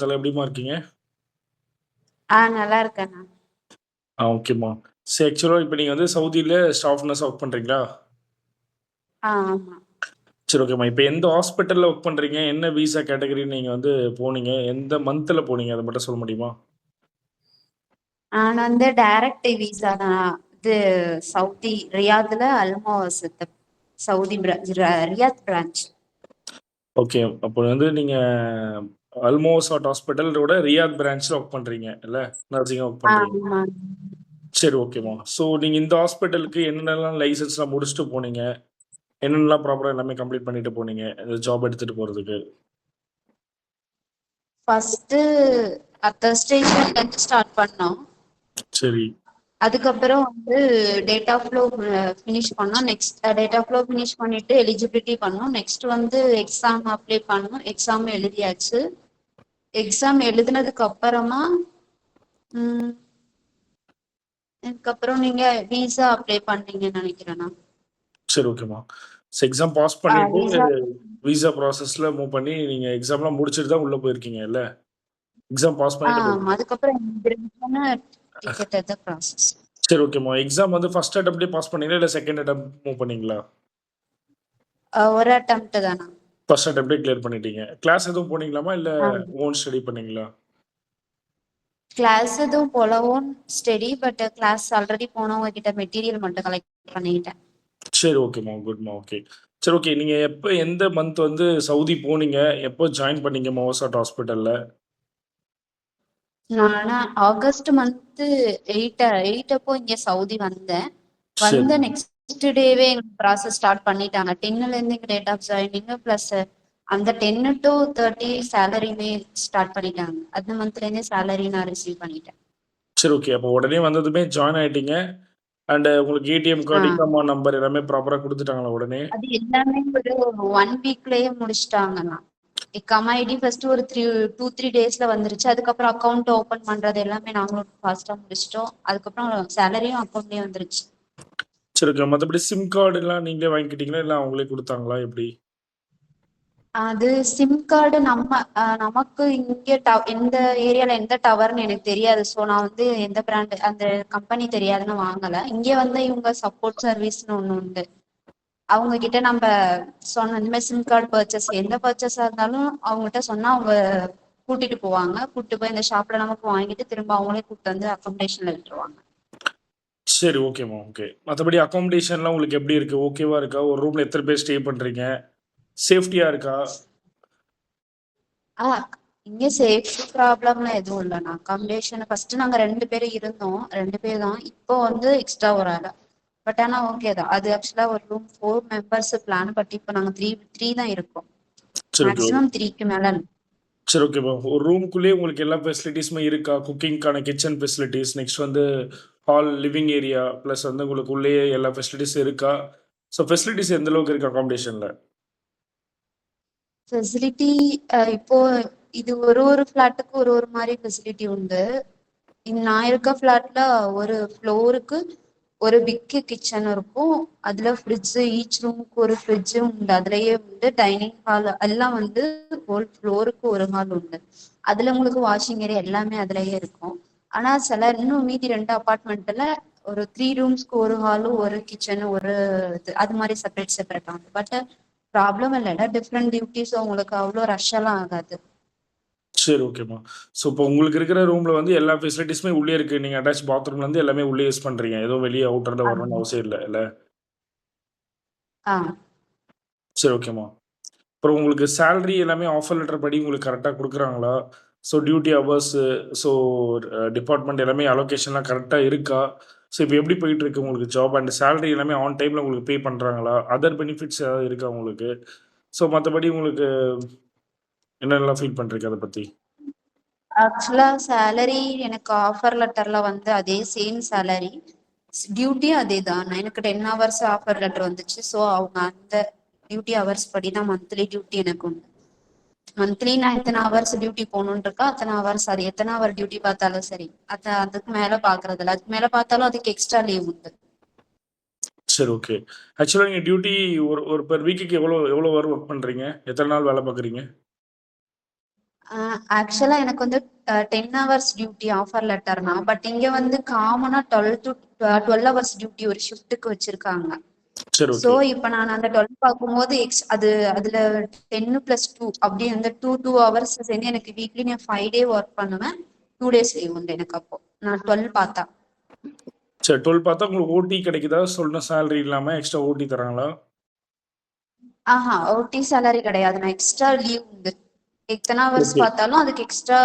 தல. எப்படிம்மா இருக்கீங்க? நல்லா இருக்கேண்ணா. ஓகேம்மா. சரி ஆக்சுவலா இப்ப நீங்க வந்து சவுதியில ஸ்டாஃப் நர்ஸா ஒர்க் பண்றீங்களா? ஆமா. சரி ஓகேம்மா. இப்ப எந்த ஹாஸ்பிட்டல்ல ஒர்க் பண்றீங்க? என்ன விசா கேட்டகரின்னு நீங்க வந்து போனீங்க? எந்த மந்த்ல போனீங்க? அத மட்டும் சொல்ல முடியுமா? நான் வந்து டைரக்ட் விசா தான். இது சவுதி ரியாத்ல அல்மோசத் சவுதி ரியாத் பிரான்ச். ஓகே. அப்போ வந்து நீங்க அல்மோசாட் ஹாஸ்பிட்டலோட ரியாத் பிரான்ச்ல ஒர்க் பண்றீங்க இல்ல? நர்சிங்கா ஒர்க் பண்றீங்க. ஆமா. சரி ஓகேம்மா. ஸோ நீங்க இந்த ஹாஸ்பிட்டலுக்கு என்னென்னலாம் லைசென்ஸ்லாம் முடிச்சுட்டு போனீங்க? என்னென்னலாம் ப்ராப்பரா எல்லாமே கம்ப்ளீட் பண்ணிட்டு போனீங்க? இந்த ஜாப் எடுத்துட்டு போறதுக்கு? ஃபர்ஸ்ட் அட்டஸ்டேஷன்ல இருந்து ஸ்டார்ட் பண்ணோம். சரி. அதுக்கப்புறம் வந்து டேட்டா ஃப்ளோ ஃபினிஷ் பண்ணோம். நெக்ஸ்ட் டேட்டா ஃப்ளோ ஃபினிஷ் பண்ணிட்டு எலிஜிபிலிட்டி பண்ணோம். நெக்ஸ்ட் வந்து எக்ஸாம் அப்ளை பண்ணோம். எக்ஸாம் எழுதியாச்சு. எக்ஸாம் எழுதினதுக்கு அப்புறமா அதுக்கப்புறம் நீங்க விசா அப்ளை பண்ணீங்கன்னு நினைக்கிறேண்ணா. சரி ஓகேம்மா. எக்ஸாம் பாஸ் பண்ணிட்டு விசா விசா ப்ராசஸ்ல மூவ் பண்ணி நீங்க எக்ஸாம்லாம் முடிச்சுட்டு தான் உள்ள போயிருக்கீங்க இல்ல? எக்ஸாம் பாஸ் பண்ணிட்டு போயிருக்கீங்க. அதுக்கப்புறம் இமிகிரேஷன் டிக்கெட் எது ப்ராசஸ். சரி ஓகேம்மா. எக்ஸாம் வந்து ஃபர்ஸ்ட் அட்டெம்ப்ட்லயே பாஸ் பண்ணீங்களா? இல்ல செகண்ட் அட்டெம்ப்ட் மூவ் பண்ணீங்களா? ஒரு அட்டெம்ப்ட் தானா. ஃபர்ஸ்ட் அட்டெம்ப்டே கிளியர் பண்ணிட்டீங்க. கிளாஸ் எதுவும் போனீங்களாமா? இல்ல ஓன் ஸ்டடி பண்ணீங்களா? கிளாஸ் எதுவும் போல, own study. But class already போனவங்க கிட்ட மெட்டீரியல் மட்டும் கலெக்ட் பண்ணிக்கிட்டேன். சரி ஓகேம்மா. குட்மா. ஓகே. சரி ஓகே. நீங்க எப்ப எந்த மந்த் வந்து சவுதி போனீங்க? எப்போ ஜாயின் பண்ணீங்க மோசாட் ஹாஸ்பிட்டல்ல? நானா ஆகஸ்ட் மந்த் 8 அப்போ இங்க சவுதி வந்தேன். சரி. வந்த நெக்ஸ்ட் டேவே எங்களுக்கு ப்ராசஸ் ஸ்டார்ட் பண்ணிட்டாங்க. 10ல இருந்து எங்க டேட் ஆஃப் ஜாயினிங் பிளஸ் அந்த 10 to 30 சேலரியுமே ஸ்டார்ட் பண்ணிட்டாங்க. அந்த மந்த்ல இருந்தே சேலரி நான் ரிசீவ் பண்ணிட்டேன். சரி ஓகே. அப்போ உடனே வந்ததுமே ஜாயின் ஆயிட்டீங்க. அண்ட் உங்களுக்கு ஏடிஎம் கார்டு, ஆஹ் இகாமா நம்பர் எல்லாமே ப்ராப்பரா குடுத்துட்டாங்களா உடனே? அது எல்லாமே ஒரு 1 வீக்லயே முடிச்சிட்டாங்கண்ணா. எக்காம ஐடி ஃபர்ஸ்ட் ஒரு 2-3 டேஸ்ல வந்துருச்சு. அதுக்கப்புறம் அக்கௌண்ட் ஓபன் பண்றது எல்லாமே நாங்களும் ஃபாஸ்டா முடிச்சிட்டோம். அதுக்கப்புறம் சேலரியும் அக்கௌண்ட்லயே வந்துருச்சு. சரி ஓகே. மத்தபடி சிம் கார்டுலாம் நீங்களே வாங்கிக்கிட்டீங்களா? இல்ல அவங்களே குடுத்தாங்களா? எப்படி? அது சிம் கார்டு நமக்கு இங்க எந்த ஏரியால எந்த டவர்னு எனக்கு தெரியாது. ஸோ நான் வந்து எந்த பிராண்ட் அந்த கம்பெனி தெரியாதுன்னு வாங்கல. இங்க வந்து இவங்க சப்போர்ட் சர்வீஸ்னு ஒண்ணு உண்டு. அவங்க கிட்ட நம்ம சொன்ன இந்த மாதிரி சிம் கார்டு பர்ச்சேஸ் எந்த பர்ச்சேஸா இருந்தாலும் அவங்ககிட்ட சொன்னா அவங்க கூட்டிட்டு போவாங்க. கூட்டிட்டு போய் இந்த ஷாப்ல நமக்கு வாங்கிட்டு திரும்ப அவங்களே கூப்பிட்டு வந்து அக்கமடேஷன்ல விட்டுருவாங்க. சரி ஓகேம்மா. ஓகே. மத்தபடி அக்காமடேஷன்லாம் உங்களுக்கு எப்படி இருக்கு? ஓகேவா இருக்கா? ஒரு ரூம்ல எத்தன பேர் ஸ்டே பண்றீங்க? சேஃப்டியா இருக்கா? ஆஹ் இங்க சேஃப்டி ப்ராப்ளம்லாம் எதுவும் இல்லைண்ணா. அக்காமடேஷன் ஃபர்ஸ்ட் நாங்க 2 பேர் இருந்தோம். 2 பேர் தான். இப்போ வந்து எக்ஸ்ட்ரா ஒரு ஆள். பட் ஆனா ஓகே தான். அது ஆக்சுவலா ஒரு ரூம் 4 மெம்பர்ஸ் பிளான். பட் இப்போ நாங்க த்ரீ தான் இருக்கோம். சரி ஓகே. மேக்ஸிமம் 3க்கு மேல இல்ல. சரி ஓகேம்மா. ஒரு ரூமுக்குள்ளேயே உங்களுக்கு எல்லா ஃபெசிலிட்டீஸுமே இருக்கா? குக்கிங்க்கான கிச்சன் ஃபெசிலிட்டீஸ், நெக்ஸ்ட் வந்து ஹால், லிவிங் ஏரியா, பிளஸ் வந்து உங்களுக்கு உள்ளேயே எல்லா ஃபெசிலிட்டீஸும் இருக்கா? ஸோ ஃபெசிலிட்டீஸ் எந்த அளவுக்கு இருக்கு அக்காமடேஷன்ல? ஃபெசிலிட்டி இப்போ இது ஒரு ஃபிளாட்டுக்கு ஒரு மாதிரி ஃபெசிலிட்டி உண்டு. நான் இருக்க ஃபிளாட்ல ஒரு ஃப்ளோருக்கு ஒரு பிக் கிச்சன் இருக்கும். அதுல ஃப்ரிட்ஜ், ஈச் ரூமுக்கு ஒரு ஃப்ரிட்ஜ் உண்டு. அதுலயே உண்டு. டைனிங் ஹால் எல்லாம் வந்து ஹோல் ஃப்ளோருக்கு ஒரு ஹால் உண்டு. அதுல உங்களுக்கு வாஷிங் ஏரியா எல்லாமே அதுலயே இருக்கும். ஆனா சில இன்னும் மீதி 2 அபார்ட்மெண்ட்ல ஒரு 3 ரூம்ஸ்க்கு ஒரு ஹாலும் ஒரு கிச்சன் ஒரு இது அது மாதிரி செப்பரேட் ஆகும். பட் ப்ராப்ளம் இல்லைன்னா டிஃப்ரெண்ட் டியூட்டிஸ் உங்களுக்கு அவ்வளோ ரஷ் எல்லாம் ஆகாது. சரி ஓகேம்மா. ஸோ இப்போ உங்களுக்கு இருக்கிற ரூம்ல வந்து எல்லா ஃபெசிலிட்டீஸுமே உள்ளே இருக்கு. நீங்க அட்டாச் பாத்ரூம்லேருந்து எல்லாமே உள்ளே யூஸ் பண்றீங்க. எதுவும் வெளிய அவுட்டர்ல வரணும்னு அவசியம் இல்ல இல்ல? ஆஹ் சரி ஓகேம்மா. அப்புறம் உங்களுக்கு சேலரி எல்லாமே ஆஃபர் லெட்டர் படி உங்களுக்கு கரெக்ட்டா குடுக்குறாங்களா? So duty hours, so department எல்லாமே அலோகேஷன்லாம் கரெக்ட்டா இருக்கா? ஸோ இப்போ எப்படி போயிட்டுருக்கு உங்களுக்கு ஜாப் அண்ட் சேலரி எல்லாமே ஆன் டைம்ல உங்களுக்கு பே பண்றாங்களா? அதர் பெனிஃபிட்ஸ் ஏதாவது இருக்கா உங்களுக்கு? ஸோ மத்தபடி உங்களுக்கு என்னென்னலாம் ஃபீல் பண்றீங்க அத பத்தி? ஆக்சுவலா சேலரி எனக்கு ஆஃபர் லெட்டர்ல வந்து அதே சேம் சேலரி. டியூட்டியும் அதே தான். எனக்கு 10 ஹவர்ஸ் ஆஃபர் லெட்டர் வந்துச்சு. ஸோ அவங்க அந்த டியூட்டி ஹவர்ஸ் படி தான் மந்த்லி டியூட்டி எனக்கு உண்டு. மந்த்லி நான் எத்தனை ஹவர்ஸ் டியூட்டி போகணும்னு இருக்கா அத்தனை ஹவர்ஸ். அது எத்தனை ஹவர் டியூட்டி பார்த்தாலும் சரி. அதுக்கு மேல பாக்குறது இல்ல. அதுக்கு மேல பார்த்தாலும் அதுக்கு எக்ஸ்ட்ரா லீவ் உண்டு. சரி ஓகே. ஆக்சுவலா நீங்க டியூட்டி ஒரு ஒரு பெர் வீக்குக்கு எவ்வளோ எவ்வளோ ஹவர் ஒர்க் பண்றீங்க? எத்தன நாள் வேலை பார்க்குறீங்க? ஆக்சுவலா எனக்கு வந்து 10 ஹவர்ஸ் டியூட்டி ஆஃபர் லெட்டர்னா, பட் இங்க வந்து காமனா 12 ஹவர்ஸ் டியூட்டி ஒரு ஷிஃப்ட்டுக்கு வச்சிருக்காங்க. சரி, சோ ஓகே. இப்ப நான் அந்த 12 பார்க்கும்போது அதுல 10+2 அப்படி அந்த 2 ஹவர்ஸ் சேர்ந்து எனக்கு வீக்லி நான் 5 டே ஒர்க் பண்ணுவேன். 2 டேஸ் லீவ் உண்டு எனக்கு அப்போ. நான் 12 பார்த்தா. சரி 12 பார்த்தா உங்களுக்கு ஓடி கிடைக்குதா? சொன்ன சேலரி இல்லாம எக்ஸ்ட்ரா ஓடி தராங்களா? ஓடி சேலரி கிடையாது. நான் எக்ஸ்ட்ரா லீவ் உண்டு. எத்தனை ஹவர்ஸ் ஓகே. பார்த்தாலும் அதுக்கு எக்ஸ்ட்ரா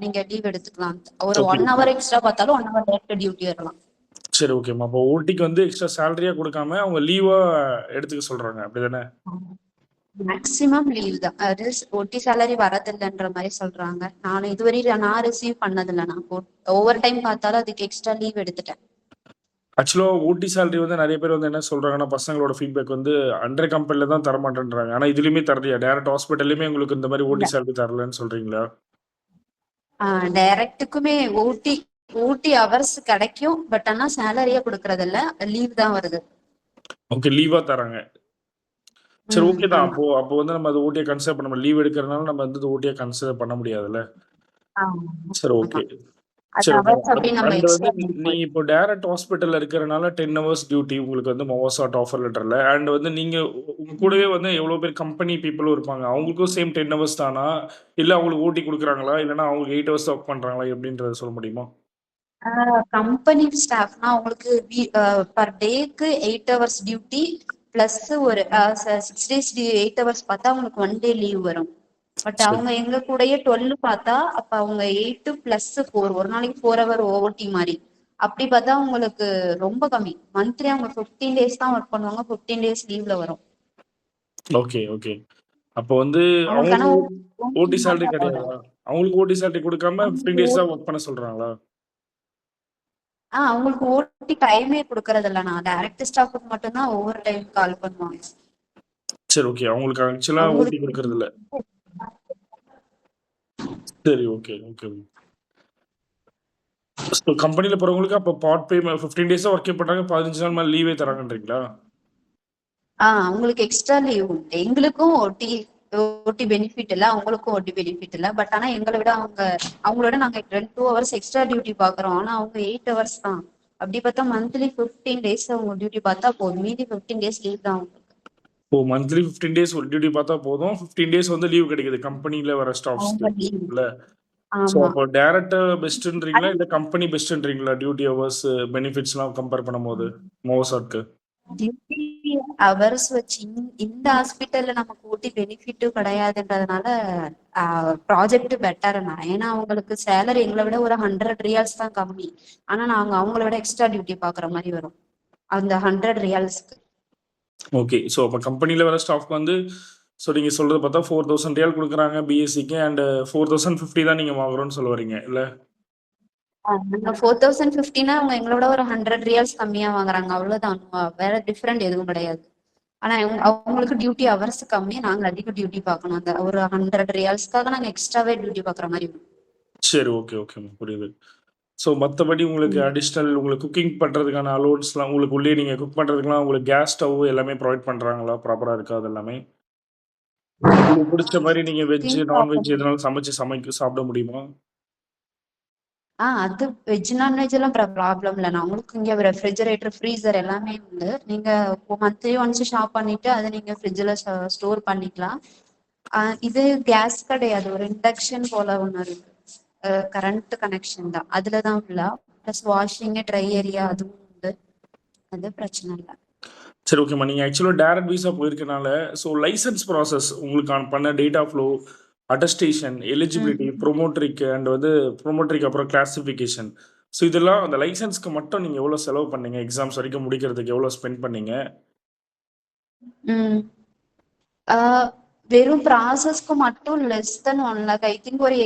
நீங்க லீவ் எடுத்துக்கலாம். ஒரு ஓகே. 1 ஹவர் எக்ஸ்ட்ரா பார்த்தாலும் 1 ஹவர் டேரக்ட் டியூட்டி வரலாம். சரி, ஓகேம்மா. அப்போ ஓடிக்கு வந்து எக்ஸ்ட்ரா சேலரியா குடுக்காம, அவங்க லீவா எடுத்துக்க சொல்றாங்க. அப்படிதானே? மேக்ஸிமம் லீவ் தான். அது ஓடி சேலரி வரதில்லைன்ற மாதிரி சொல்றாங்க. நான் ரிசீவ் பண்ணதில்லை. நான் ஓவர் டைம் பார்த்தாலும் அதுக்கு எக்ஸ்ட்ரா லீவ் எடுத்துட்டேன். ஆக்சுவலா ஓடி சேலரி வந்து நெறைய பேர் வந்து என்ன சொல்றாங்கன்னா, பசங்களோட ஃபீட்பேக் வந்து அண்டர் கம்பெனில தான் தரமாட்டேன்றாங்க. ஆனா இதுலயுமே தரலையா? டைரக்ட் ஹாஸ்பிட்டல்லயுமே உங்களுக்கு இந்த மாரி இல்ல ஓடி சேலரி தரலன்னு சொல்றீங்களா? டைரக்டுக்குமே ஓடி ஓடி ஹவர்ஸ் கிடைக்கும். பட் ஆனா சேலரியா கொடுக்கறது இல்ல. லீவ் தான் வருது. ஓகே. லீவா தராங்க. சரி, ஓகே தான். ஆமா. அப்போ வந்து நம்ம அத ஓடியா கன்சிடர் பண்ண லீவ் எடுக்கிறனால நம்ம வந்து ஓடியா கன்சிடர் பண்ண முடியாதுல்ல. ஆமா. சரி, ஆமா. ஓகே. அது சரி, ஓகே. ஹவர்ஸ் அப்படி நம்ம அண்ட் வந்து எக்ஸ்ட்ரா நீங்க இப்போ டைரக்ட் ஹாஸ்பிட்டல்ல இருக்கிறனால 10 ஹவர்ஸ் டியூட்டி உங்களுக்கு வந்து மோவாசாட் ஆஃபர் லெட்டர்ல. அண்ட் வந்து நீங்க உங்க கூடவே வந்து எவ்வளோ பேர் கம்பெனி பீப்பிளும் இருப்பாங்க. அவங்களுக்கும் சேம் 10 ஹவர்ஸ் தானா? இல்ல அவங்களுக்கு ஓடி குடுக்குறாங்களா? இல்லன்னா அவங்களுக்கு 8 ஹவர்ஸ் தான் ஒர்க் பண்றாங்களா? எப்படின்றத சொல்ல முடியுமா? கம்பெனி ஸ்டாஃப்னா உங்களுக்கு பர் டேக்கு 8 ஹவர்ஸ் டியூட்டி பிளஸ் ஒரு 6 டேஸ் 8 ஹவர்ஸ் பார்த்தா அவங்களுக்கு 1 டே லீவ் வரும். பட் சரி. அவங்க எங்க கூடயே 12 பார்த்தா அப்ப அவங்க 8+4 ஒரு நாளைக்கு 4 ஹவர் ஓவர்டி மாதிரி. அப்படி பார்த்தா உங்களுக்கு ரொம்ப கம்மி. மந்த்லி அவங்க 15 டேஸ் தான் ஒர்க் பண்ணுவாங்க. 15 டேஸ் லீவ்ல வரும். Okay, okay. அப்போ வந்து அவங்களுக்கு ஆனா அவங்களுக்கு ஓடி சேலரி OT கிடையாதா? அவங்களுக்கு ஓடி சேலரி குடுக்காம 15 டேஸ் தான் ஒர்க் பண்ண சொல்றாங்களா? அவங்களுக்கு ஓடி டைமே கொடுக்கறது இல்ல. நான் டைரக்ட் ஸ்டாஃபுக்கு மட்டும்தான் ஓவர் டைம் கால் பண்ணுவாங்க. சரி, ஓகே. அவங்களுக்கு ஆக்சுவலா ஓடி அவங்களுக்கு குடுக்குறதில்ல. சரி, ஓகே, ஓகே. ஸோ கம்பெனில போறவங்களுக்கு அப்ப பார்ட் பே 15 டேஸ் தான் ஒர்க்கே பண்றாங்க. 15 நாள் மேல லீவே தராங்கன்றீங்களா? அவங்களுக்கு எக்ஸ்ட்ரா லீவ் உண்டு. எங்களுக்கும் ஓடி ஓடி பெனிஃபிட் இல்ல. அவங்களுக்கும் ஓடி பெனிஃபிட் இல்ல. பட் ஆனா அவங்களோட நாங்க 2 ஹவர்ஸ் எக்ஸ்ட்ரா டியூட்டி பாக்குறோம். ஆனா அவங்க 8 ஹவர்ஸ் தான். அப்படி பார்த்தா மந்த்லி 15 டேஸ் அவங்க டியூட்டி பார்த்தா போதும். மீதி 15 டேஸ் லீவ் தான் அவங்களுக்கு. ஓ! மந்த்லி 15 டேஸ் ஒரு டியூட்டி பார்த்தா போதும். 15 டேஸ் வந்து லீவ் கிடைக்குது கம்பெனில வர ஸ்டாஃப்ஸ்க்கு. அவங்க லீவ். இல்ல. ஸோ ஆமா. அப்போ டைரக்ட்டா பெஸ்ட்ன்றீங்களா? இல்ல கம்பெனி பெஸ்ட்ன்றீங்களா? டியூட்டி ஹவர்ஸ், பெனிஃபிட்ஸ்லாம் கம்பேர் பண்ணும்போது மோசாட்க்கு. டியூட்டி ஹவர்ஸ் வச்சு இந்த ஹாஸ்பிட்டல்ல நமக்கு ஓடி பெனிஃபிட்டும் கிடையாதுன்றதுனால ப்ராஜெக்ட் பெட்டர் தான். ஏன்னா அவங்களுக்கு சேலரி எங்களை விட ஒரு 100 ரியால்ஸ் தான் கம்மி. ஆனா நாங்க அவங்கள விட எக்ஸ்ட்ரா டியூட்டி பாக்குற மாதிரி வரும் அந்த 100 ரியால்ஸ்க்கு. ஓகே. ஸோ அப்ப கம்பெனில வர ஸ்டாஃப்க்கு வந்து நீங்க சொல்றத பார்த்தா 4000 ரியால் குடுக்குறாங்க பிஎஸ்சிக்கு அண்ட் 4050 தான் நீங்க வாங்குறோம்னு சொல்ல வரீங்க. இல்ல? நாங்க 4050னா அவங்க எங்களை விட ஒரு 100 ரியால்ஸ் கம்மியா வாங்குறாங்க. அவ்வளவுதான். வேற டிஃபரெண்ட் எதுவும் கிடையாது. ஆனா அவங்களுக்கு டியூட்டி ஹவர்ஸ் கம்மி. நாங்க அதிக டியூட்டி பார்க்கணும். அந்த ஒரு 100 ரியால்ஸ்க்காக நாங்க எக்ஸ்ட்ராவே டியூட்டி பாக்குற மாதிரி வரும். சரி, ஓகே, ஓகேம்மா. புரியுது. ஸோ மத்தபடி உங்களுக்கு அடிஷனல் உங்களுக்கு குக்கிங் பண்றதுக்கான அலோவன்ஸ்லாம் உங்களுக்கு உள்ளே நீங்க குக் பண்றதுக்குலாம் உங்களுக்கு கேஸ் ஸ்டவ் எல்லாமே ப்ரொவைட் பண்றாங்களா? ப்ராப்பரா இருக்கா அது எல்லாமே? உங்களுக்கு புடிச்ச மாரி நீங்க வெஜ், நான்வெஜ் எதுனாலும் சமைச்சு சாப்பிட முடியுமா? அது வெஜ் நான்வெஜ் எல்லாம் ப்ராப்ளம் இல்லை. நான் உங்களுக்கு இங்க ரெஃப்ரிஜரேட்டர் ஃப்ரீசர் எல்லாமே உண்டு. நீங்க மந்த்லி ஒன்ஸ் ஷாப் பண்ணிட்டு அதை நீங்க ஃப்ரிட்ஜ்ல ஸ்டோர் பண்ணிக்கலாம். இது கேஸ் கிடையாது. ஒரு இண்டக்ஷன் போல ஒண்ணு இருக்கு. கரண்ட் கனெக்ஷன் தான். அதுலதான் ஃபுல்லா. பிளஸ் வாஷிங் ட்ரை ஏரியா அதுவும் உண்டு. அது பிரச்சனை இல்லை. சரி, ஓகேம்மா. நீங்க ஆக்சுவலா டைரக்ட் விசா போயிருக்கனால, லைசென்ஸ் ப்ராசஸ் உங்களுக்கான பண்ண டேட்டா ஃப்ளோ, அட்டஸ்டேஷன், எலிஜிபிலிட்டி, ப்ரொமோட்டரிக்கு அண்ட் வந்து ப்ரொமோட்டரிக்கு அப்புறம் கிளாசிஃபிகேஷன். இதெல்லாம் அந்த லைசென்ஸ்க்கு மட்டும் நீங்க எவ்வளோ செலவு பண்ணீங்க? எக்ஸாம்ஸ் வரைக்கும் முடிக்கிறதுக்கு எவ்வளோ ஸ்பெண்ட் பண்ணீங்க? ம் வெறும் ப்ராசஸ்க்கு மட்டும் less than 1 lakh. I think ஒரு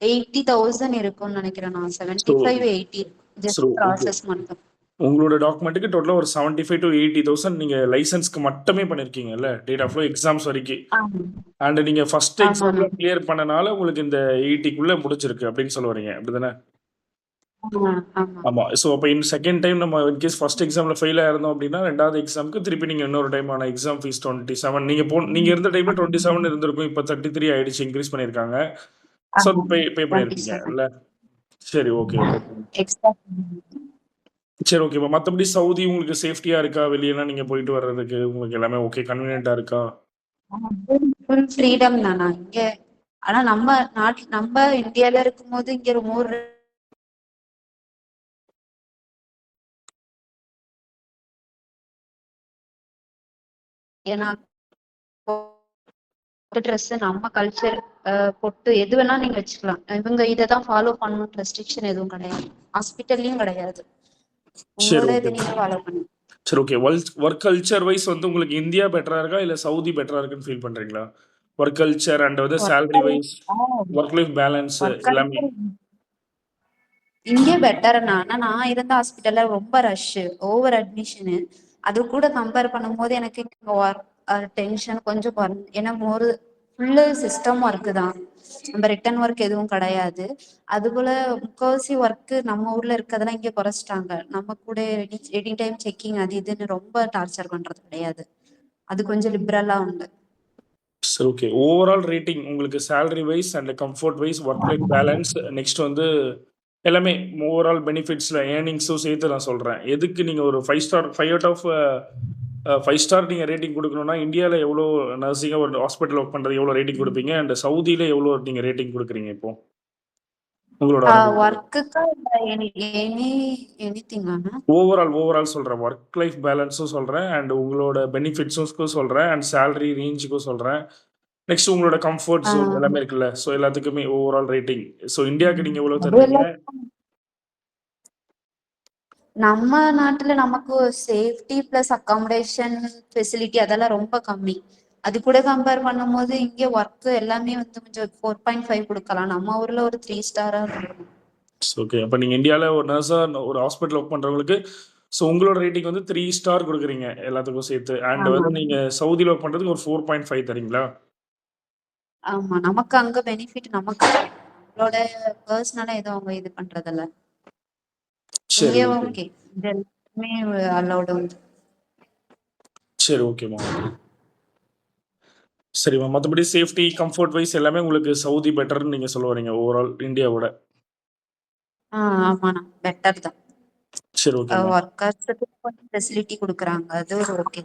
80,000 இருக்கும்னு நினைக்கிறேன். நான் so 75-80 so just okay. Process மட்டும். உங்களோட டாக்குமெண்ட்டுக்கு டோட்டலா ஒரு 75 to 80,000 நீங்க லைசென்ஸ்க்கு மட்டுமே பண்ணியிருக்கீங்கல்ல? டேட்டா ஃப்ளோ எக்ஸாம்ஸ் வரைக்கும். ஆமா. அண்ட் நீங்க ஃபர்ஸ்ட் ஆமாண்ணா. எக்ஸாம்ல கிளியர் பண்ணனால உங்களுக்கு இந்த 80க்குள்ள முடிச்சிருக்கு அப்படின்னு சொல்ல வரீங்க. அப்படிதானே? ஆமா. ஆமா. ஆமா. அப்ப செகண்ட் டைம் நம்ம இன்கேஸ் ஃபர்ஸ்ட் எக்ஸாம்ல ஃபெயில் ஆயிருந்தோம் அப்படின்னா, 2வது எக்ஸாம்க்கு திருப்பி நீங்க இன்னொரு டைம் ஆன எக்ஸாம் ஃபீஸ் 27 நீங்க இருந்த டைம்ல 27 இருந்திருக்கும். இப்ப 33 ஆயிடுச்சு. இன்கிரீஸ் பண்ணியிருக்காங்க. ஸோ அது பே பண்ணியிருக்கீங்க 27 இல்ல? சரி. Okay, okay. எக்ஸ்ட்ரா. சரி, ஓகேப்பா. மத்தபடி சவுதி உங்களுக்கு சேஃப்டியா இருக்கா? வெளியலாம் நீங்க போயிட்டு வர்றதுக்கு உங்களுக்கு எல்லாமே ஓகே, கன்வீனியன்ட்டா இருக்கா? ஃபுல் ஃப்ரீடம் தானா இங்க. ஆனா நம்ம இந்தியால இருக்கும்போது இங்க மோர் ஏன்னா ட்ரெஸ் நம்ம கல்ச்சர் பொட்டு எது வேணா நீங்க வச்சுக்கலாம். இவங்க இதைதான் ஃபாலோ பண்ணணும் ரெஸ்ட்ரிக்ஷன் எதுவும் கிடையாது. ஹாஸ்பிட்டல்லயும் கிடையாது. சரி, உங்களோட ஓகே. இதை நீங்க ஃபாலோ பண்ணி. சரி, ஓகே. ஒர்க் கல்ச்சர் வைஸ் வந்து உங்களுக்கு இந்தியா பெட்டரா இருக்கா? இல்ல சவுதி பெட்டரா இருக்குன்னு ஃபீல் பண்றீங்களா? ஒர்க் கல்ச்சர் அண்ட் வந்து salary wise, work life balance எல்லாமே. ஒர்க் இங்கே பெட்டர்னா நான் இருந்த ஹாஸ்பிட்டல்ல ரொம்ப ரஷ், ஓவர் அட்மிஷனு. அது கூட கம்பேர் பண்ணும்போது எனக்கு இங்க ஒர்க் டென்ஷன் கொஞ்சம் ஏன்னா ஒரு ஃபுல்லு சிஸ்டம் ஒர்க்கு தான். நம்ம ரிட்டன் ஒர்க் எதுவும் கிடையாது. அது போல முக்காவாசி ஒர்க்கு நம்ம ஊர்ல இருக்கிறதெல்லாம் இங்க குறைச்சிட்டாங்க. நம்ம கூட எனி டைம் செக்கிங் அது இதுன்னு ரொம்ப டார்ச்சர் பண்றது கிடையாது. அது கொஞ்சம் லிபரலா உண்டு. சரி, ஓகே. ஓவரால் ரேட்டிங் உங்களுக்கு salary wise and comfort wise, work life balance, next வந்து எல்லாமே ஓவரால் பெனிஃபிட்ஸ்ல ஏர்னிங்ஸும் சேர்த்து நான் சொல்றேன். எதுக்கு நீங்க ஒரு 5 ஸ்டார் 5 அவுட் ஆஃப் 5 ஸ்டார் நீங்க ரேட்டிங் குடுக்கணும்னா, இந்தியால எவ்வளோ நர்சிங்கா ஒரு ஹாஸ்பிட்டல் ஒர்க் பண்றது எவ்வளோ ரேட்டிங் குடுப்பீங்க? அண்ட் சவுதில எவ்வளோ நீங்க ரேட்டிங் குடுக்குறீங்க இப்போ? உங்களோட அனுபவத்துல. ஒர்க்குக்கா இல்ல எனி எனிதிங் ஆனா ஓவரால் சொல்றேன். ஒர்க் லைஃப் பேலன்ஸும் சொல்றேன். அண்ட் உங்களோட பெனிஃபிட்ஸுக்கும் சொல்றேன். அண்ட் சேலரி ரேஞ்சுக்கும் சொல்றேன். நெக்ஸ்ட் உங்களோட கம்ஃபோர்ட் ஜோன் எல்லாமே இருக்குல்ல. ஸோ எல்லாத்துக்குமே ஓவரால் ரேட்டிங். ஸோ இந்தியாக்கு நீங்க எவ்வளோ அது தருவீங்க? எல்லாம் நம்ம நாட்டுல நமக்கு சேஃப்டி பிளஸ் அகாமடேஷன் ஃபெசிலிட்டி அதெல்லாம் ரொம்ப கம்மி. அது கூட கம்பேர் பண்ணும்போது இங்க ஒர்க் எல்லாமே வந்து கொஞ்சம் 4.5 கொடுக்கலாம். நம்ம ஊர்ல ஒரு 3 ஸ்டாரா இருக்கும். ஓகே. அப்ப நீங்க இந்தியால ஒரு நர்ஸா ஒரு ஹாஸ்பிட்டல் ஒர்க் பண்றவங்களுக்கு, ஸோ உங்களோட ரேட்டிங் வந்து 3 ஸ்டார் குடுக்குறீங்க எல்லாத்துக்கும் சேர்த்து. அண்ட் ஆமா வந்து நீங்க சவுதில ஒர்க் பண்றதுக்கு ஒரு 4.5 தரீங்களா? ஆமா, நமக்கு அங்க பெனிஃபிட் நமக்கு நம்மளோட பர்சனலா எதுவும் அவங்க இது பண்றதில்ல. சரி, இங்கே ஓகே. ஓகே, இது எல்லாமே அலௌட் உண்டு. சரி, ஓகேம்மா. ஓகே. சரிம்மா. மத்தபடி சேஃப்டி, கம்ஃபோர்ட் வைஸ் எல்லாமே உங்களுக்கு சவுதி பெட்டர்ன்னு நீங்க சொல்ல வரீங்க ஓவரால் இந்தியாவோட. ஆமாண்ணா, பெட்டர் தான். சரி, ஓகேம்மா. ஒர்க்கர்ஸுக்கு கொஞ்சம் ஃபெசிலிட்டி கொடுக்குறாங்க, அது ஒரு ஓகே.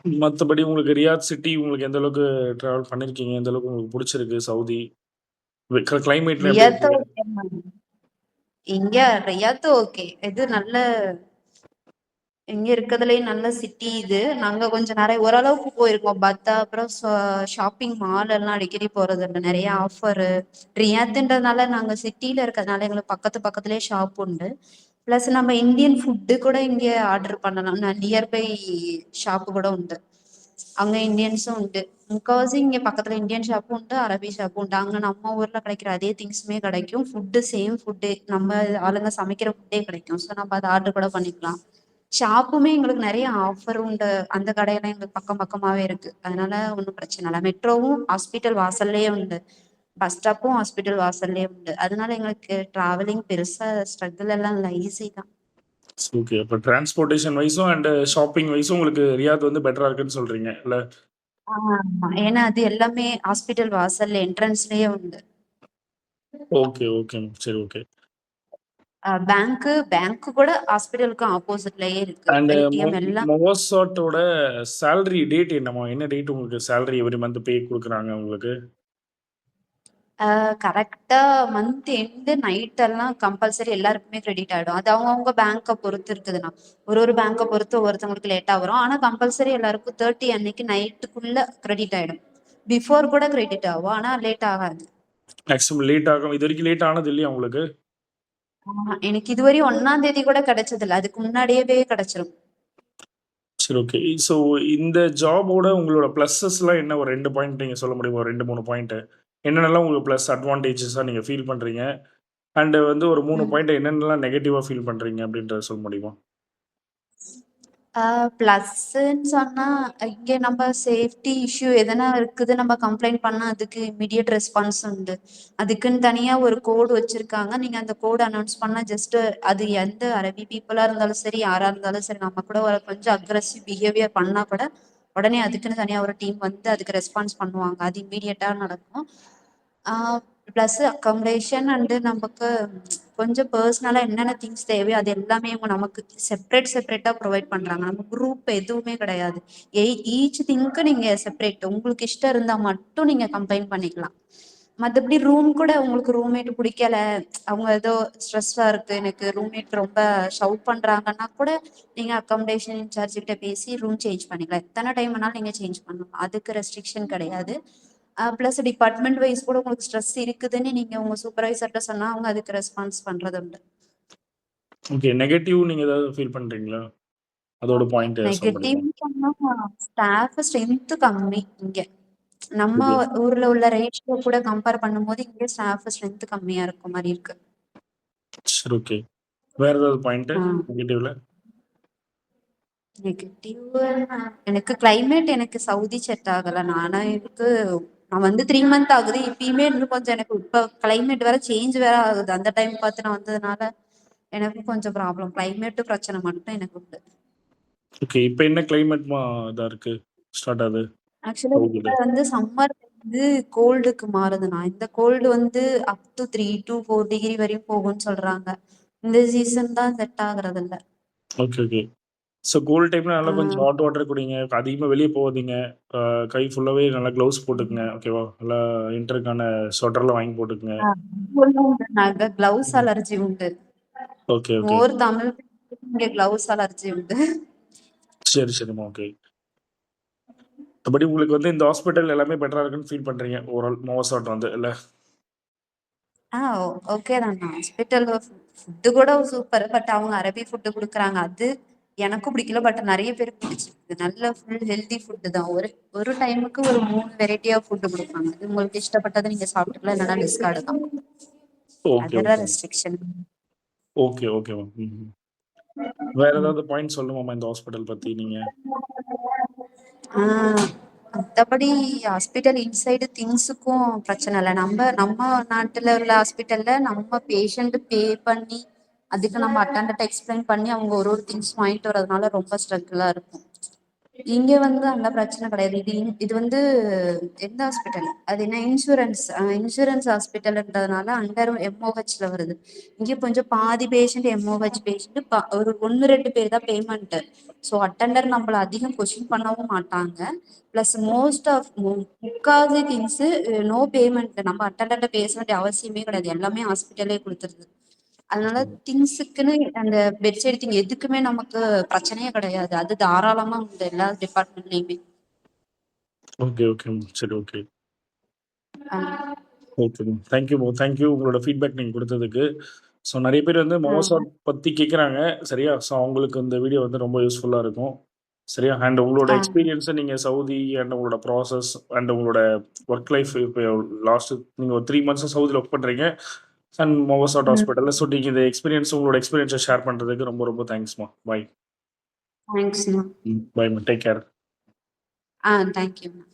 மத்தபடி உங்களுக்கு ரியாத் சிட்டி உங்களுக்கு எந்த அளவுக்கு டிராவல் பண்ணியிருக்கீங்க? எந்த அளவுக்கு உங்களுக்கு புடிச்சிருக்கு சவுதி? கிளைமேட்லாம் எப்படி ரியாத் இருக்கு? ஓகே. இங்க ரியாத் ஓகே, இது நல்ல இங்க இருக்கிறதுலயே நல்ல சிட்டி. இது நாங்க கொஞ்சம் நிறைய ஓரளவுக்கு போயிருக்கோம். பத்தா அப்புறம் ஷாப்பிங் மால் எல்லாம் அடிக்கடி போறது உண்டு. நிறைய ஆஃபரு ரியாத்துன்றதுனால நாங்க சிட்டில இருக்கிறதுனால எங்களுக்கு பக்கத்துலயே ஷாப் உண்டு. பிளஸ் நம்ம இந்தியன் ஃபுட்டு கூட இங்க ஆர்டர் பண்ணலாம். நியர்பை ஷாப்பு கூட உண்டு. அங்க இந்தியன்ஸும் உண்டு. முக்கால்வாசி இங்க பக்கத்துல இந்தியன் ஷாப்பும் உண்டு, அரபி ஷாப்பும் உண்டு. அங்க நம்ம ஊர்ல கிடைக்கிற அதே திங்ஸுமே கிடைக்கும். ஃபுட்டு சேம் ஃபுட்டு, நம்ம ஆளுங்க சமைக்கிற ஃபுட்டே கிடைக்கும். ஸோ நம்ம அதை ஆர்டர் கூட பண்ணிக்கலாம். ஷாப்புமே எங்களுக்கு நிறைய ஆஃபர் உண்டு. அந்த கடையெல்லாம் எங்களுக்கு பக்கமாவே இருக்கு. அதனால ஒன்றும் பிரச்சனை இல்லை. மெட்ரோவும் ஹாஸ்பிட்டல் வாசல்லையே உண்டு, பஸ் ஸ்டாப்பும் ஹாஸ்பிட்டல் வாசல்லையே உண்டு. அதனால எங்களுக்கு டிராவலிங் பெருசா ஸ்ட்ரகிள் எல்லாம் இல்லை, ஈஸி தான். ஓகே. அப்ப டிரான்ஸ்போர்டேஷன் வைஸும் அண்ட் ஷாப்பிங் வைஸும் உங்களுக்கு ரியாத் வந்து பெட்டரா இருக்குன்னு சொல்றீங்க இல்ல? ஆமா, ஏன்னா அது எல்லாமே ஹாஸ்பிட்டல் வாசல்ல என்ட்ரன்ஸ்லயே உண்டு. Okay, okay. சரி, ஓகே. பேங்க் கூட ஹாஸ்பிட்டலுக்கு ஆப்போசிட்லயே இருக்கு. அண்ட் ஏடிஎம் எல்லாம். மொவாசாட்டோட சேலரி டேட் என்னம்மா? என்ன டேட் உங்களுக்கு சேலரி எவ்ரி மந்த் பே குடுக்குறாங்க உங்களுக்கு? கரெக்டா மந்த் எண்டு நைட் எல்லாம் கம்பல்சரி எல்லாருக்குமே கிரெடிட் ஆயிடும். அது அவங்கவுங்க பேங்கை பொறுத்து இருக்குதுண்ணா. ஒரு பேங்கை பொறுத்து ஒருத்தவங்களுக்கு லேட்டா வரும். ஆனா கம்பல்சரி எல்லாருக்கும் 30 அன்னைக்கு நைட்டுக்குள்ள கிரெடிட் ஆயிடும். பிஃபோர் கூட கிரெடிட் ஆகும், ஆனா லேட் ஆகாது. மேக்ஸிமம் லேட் ஆகும். இதுவரைக்கும் லேட் ஆனது இல்லையா உங்களுக்கு? எனக்கு இதுவரை 1ஆம் தேதி கூட கிடைச்சது இல்ல. அதுக்கு முன்னாடியே கிடைச்சிரும். சரி, ஓகே. ஸோ இந்த ஜாபோட உங்களோட பிளஸஸ்லாம் என்ன? ஒரு 2 பாயிண்ட் நீங்க சொல்ல முடியுமா? ஒரு 2, 3 பாயிண்ட். என்னென்னலாம் உங்களுக்கு பிளஸ் அட்வான்டேஜஸா நீங்க ஃபீல் பண்றீங்க? அண்ட் வந்து ஒரு 3 பாயிண்ட் என்னென்னலாம் நெகட்டிவா ஃபீல் பண்றீங்க அப்படின்றத சொல்ல முடியுமா? பிளஸ்ன்னு சொன்னா இங்க நம்ம சேஃப்டி இஷ்யூ எதனா இருக்குது, நம்ம கம்ப்ளைண்ட் பண்ணா அதுக்கு இமிடியட் ரெஸ்பான்ஸ் உண்டு. அதுக்குன்னு தனியா ஒரு கோடு வச்சிருக்காங்க. நீங்க அந்த கோடு அனௌன்ஸ் பண்ணா ஜஸ்ட் அது எந்த அரபி பீப்புளா இருந்தாலும் சரி, யாரா இருந்தாலும் சரி, நம்ம கூட ஒரு கொஞ்சம் அக்ரஸிவ் பிஹேவியர் பண்ணா கூட உடனே அதுக்குன்னு தனியா ஒரு டீம் வந்து அதுக்கு ரெஸ்பான்ஸ் பண்ணுவாங்க. அது இமீடியட்டா நடக்கும். ப்ளஸ் அக்காமடேஷன் அண்டு நமக்கு கொஞ்சம் பர்சனலாக என்னென்ன திங்ஸ் தேவையோ அது எல்லாமே இவங்க நமக்கு செப்பரேட்டாக ப்ரொவைட் பண்ணுறாங்க. நம்ம குரூப் எதுவுமே கிடையாது. ஈச் திங்க்கு நீங்கள் செப்பரேட் உங்களுக்கு இஷ்டம் இருந்தால் மட்டும் நீங்கள் கம்பைன் பண்ணிக்கலாம். மற்றபடி ரூம் கூட உங்களுக்கு ரூம்மேட் பிடிக்கல, அவங்க ஏதோ ஸ்ட்ரெஸ்ஸாக இருக்குது, எனக்கு ரூம்மேட் ரொம்ப ஷவுட் பண்ணுறாங்கன்னா கூட நீங்கள் அக்காமடேஷன் இன்சார்ஜ் கிட்ட பேசி ரூம் சேஞ்ச் பண்ணிக்கலாம். எத்தனை டைம் வேணாலும் நீங்கள் சேஞ்ச் பண்ணலாம். அதுக்கு ரெஸ்ட்ரிக்ஷன் கிடையாது. ப்ளஸ் டிபார்ட்மெண்ட் வைஸ் கூட உங்களுக்கு ஸ்ட்ரெஸ் இருக்குதுன்னு நீங்க உங்க சூப்பர்வைசர்கிட்ட சொன்னா அவங்க அதுக்கு ரெஸ்பான்ஸ் பண்றது உண்டு. ஓகே. நெகட்டிவ் நீங்க ஏதாவது ஃபீல் பண்றீங்களா? அதோட பாயிண்ட் சொல்ல நெகட்டிவ் முடியுமா? சொன்னா ஸ்டாஃப் ஸ்ட்ரென்த் கம்மி இங்க. நம்ம ஓகே. ஊர்ல உள்ள ரேஷியோ கூட கம்பேர் பண்ணும்போது இங்க ஸ்டாஃப் ஸ்ட்ரென்த் கம்மியா இருக்க மாதிரி இருக்கு. சரி, ஓகே. வேற ஏதாவது பாயிண்ட் நெகட்டிவ்ல? நெகட்டிவ் எனக்கு கிளைமேட் எனக்கு சவுதி செட் ஆகல. நான் வந்து 3 மந்த் ஆகுது. இப்பயுமே இன்னும் கொஞ்சம் எனக்கு இப்ப கிளைமேட் வேற சேஞ்ச் வேற ஆகுது. அந்த டைம் பார்த்து நான் வந்ததுனால எனக்கு கொஞ்சம் ப்ராப்ளம். கிளைமேட் பிரச்சனை மட்டும் எனக்கு உண்டு. ஓகே. இப்ப என்ன கிளைமேட்மா இதா இருக்கு? ஸ்டார்ட் ஆகுது ஆக்சுவலா சவுதில. இப்ப வந்து சம்மர் வந்து கோல்டுக்கு மாறுதுண்ணா. இந்த கோல்டு வந்து அப் டு 3 to 4 டிகிரி வரையும் போகும்னு சொல்றாங்க. இந்த சீசன் தான் செட் ஆகுறது இல்ல. Okay, okay. ஸோ கோல்ட் டைம்ல நல்லா கொஞ்சம் ஆஹ் ஹாட் வாட்டர் குடிங்க. அதிகமா வெளிய போகாதீங்க. கை ஃபுல்லாவே நல்லா க்ளவுஸ் போட்டுக்கங்க. ஓகேவா? நல்லா வின்டருக்கான ஸ்வெட்டர்லாம் வாங்கி போட்டுக்கங்க. நாங்க கிளவுஸ் ம். அலர்ஜி உண்டு. Okay, okay. மோர் தமிழ் இங்க கிளவுஸ் அலர்ஜி உண்டு. சரி, சரிம்மா. ஓகே. மத்தபடி உங்களுக்கு வந்து இந்த ஹாஸ்பிட்டல் எல்லாமே பெட்டரா இருக்குன்னு ஃபீல் பண்றீங்க. ஓவரால் மோவாசாட் வந்து இல்ல? ஓகே தான். ஹாஸ்பிட்டல் ஃபுட்டு கூட சூப்பர். பட் அவங்க அரபி ஃபுட்டு குடுக்குறாங்க. அது எனக்கும் பிடிக்கல. பட் நிறைய பேருக்கு பிடிச்சிருக்கு. நல்ல ஃபுல் ஹெல்தி ஃபுட்டு தான். ஒரு ஒரு டைமுக்கு ஒரு 3 வெரைட்டி ஆஃப் ஃபுட்டு குடுப்பாங்க. அது உங்களுக்கு இஷ்டப்பட்டதை நீங்க சாப்பிட்டுக்கலாம். இல்லைன்னா டிஸ்கார்டு தான். ஓகே, அதெல்லாம் ஓகே. ரெஸ்ட்ரிக்ஷன். ஓகே, ஓகேம்மா. ம். வேற ஏதாவது பாயிண்ட் சொல்லணுமாம்மா இந்த ஹாஸ்பிட்டல் பத்தி நீங்க? மற்றபடி ஹாஸ்பிட்டல் இன்சைடு திங்ஸுக்கும் பிரச்சனை இல்லை. நம்ம நம்ம நாட்டுல உள்ள ஹாஸ்பிட்டல்ல நம்ம பேஷண்ட் பே பண்ணி அதுக்கு நம்ம அட்டண்டன்ட் எக்ஸ்பிளைன் பண்ணி அவங்க ஒரு ஒரு திங்ஸ் வாங்கிட்டு வரதுனால ரொம்ப ஸ்ட்ரகிளா இருக்கும். இங்க வந்து அந்த பிரச்சனை கிடையாது. இது வந்து எந்த ஹாஸ்பிட்டல் அது என்ன இன்சூரன்ஸ் ஹாஸ்பிட்டல்ன்றதுனால அண்டர் எம்ஓஹெச்ல வருது. இங்க கொஞ்சம் பாதி பேஷண்ட் எம்ஓஹெச் பேஷண்ட் ஒரு 1-2 பேர் தான் பேமெண்ட். ஸோ அட்டண்டர் நம்மள அதிகம் கொஸ்டின் பண்ணவும் மாட்டாங்க. பிளஸ் மோஸ்ட் ஆஃப் முக்காவாசி திங்ஸ் நோ பேமெண்ட். நம்ம அட்டண்டர்ட்ட பேச வேண்டிய அவசியமே கிடையாது. எல்லாமே ஹாஸ்பிட்டலே கொடுத்துருது. அதனால திங்ஸுக்குன்னு அந்த பெட்சைடு திங் எதுக்குமே நமக்கு பிரச்சனையே கிடையாது. அது தாராளமா உண்டு எல்லா டிபார்ட்மெண்ட்லயுமே. ஓகே, ஓகேம்மா. சரி, ஓகே. ஆஹ் ஓகேம்மா. தேங்க்யூம்மா. தேங்க்யூ உங்களோட ஃபீட்பேக் நீங்க குடுத்ததுக்கு. ஸோ நெறைய பேர் வந்து ஆஹ் மோவாசாட் பத்தி கேட்குறாங்க. சரியா? ஸோ அவங்களுக்கு இந்த வீடியோ வந்து ரொம்ப யூஸ்ஃபுல்லா இருக்கும். சரியா? அண்ட் உங்களோட ஆஹ் எக்ஸ்பீரியன்ஸ நீங்க சவுதி அண்ட் உங்களோட ப்ராசஸ் அண்ட் உங்களோட ஒர்க் லைஃப் இப்போ லாஸ்ட் நீங்க ஒரு 3 மந்த்ஸா சவுதில ஒர்க் பண்றீங்க. அண்ட் மோவாசாட் ஹாஸ்பிட்டல்ல. ஸோ நீங்க இந்த உங்களோட எக்ஸ்பீரியன்ஸ ஷேர் பண்றதுக்கு ரொம்ப ரொம்ப தேங்க்ஸ்மா. பாய். தேங்க்ஸ்ண்ணா. பாய்மா. Take care. தேங்க்யூண்ணா.